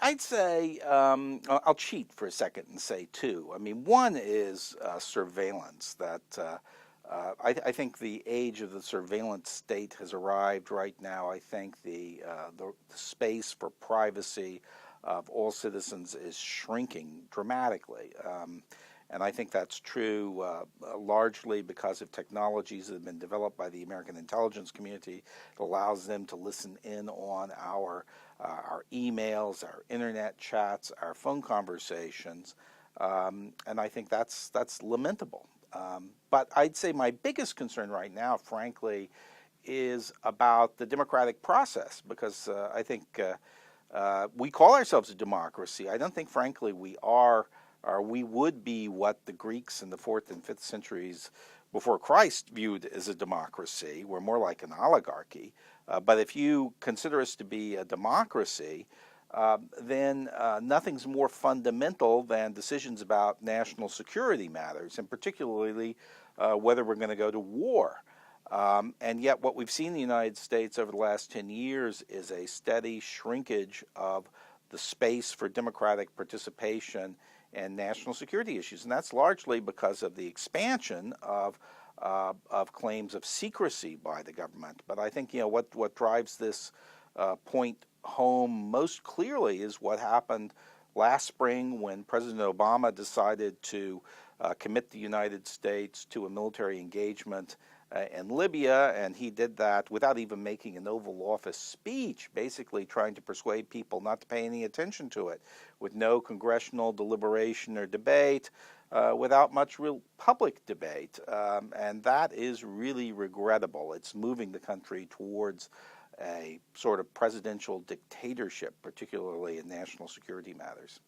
I'd say I'll cheat for a second and say two. I mean, one is surveillance. I think the age of the surveillance state has arrived right now. I think the space for privacy of all citizens is shrinking dramatically. And I think that's true largely because of technologies that have been developed by the American intelligence community that allows them to listen in on our emails, our internet chats, our phone conversations, and I think that's lamentable. But I'd say my biggest concern right now, frankly, is about the democratic process because I think we call ourselves a democracy. I don't think, frankly, we are, or we would be what the Greeks in the 4th and 5th centuries before Christ viewed as a democracy. We're more like an oligarchy. But if you consider us to be a democracy, then nothing's more fundamental than decisions about national security matters, and particularly whether we're going to go to war. And yet what we've seen in the United States over the last 10 years is a steady shrinkage of the space for democratic participation and national security issues. And that's largely because of the expansion of claims of secrecy by the government. But I think what drives this point home most clearly is what happened last spring when President Obama decided to commit the United States to a military engagement in Libya, and he did that without even making an Oval Office speech, basically trying to persuade people not to pay any attention to it, with no congressional deliberation or debate, without much real public debate. And that is really regrettable. It's moving the country towards a sort of presidential dictatorship, particularly in national security matters.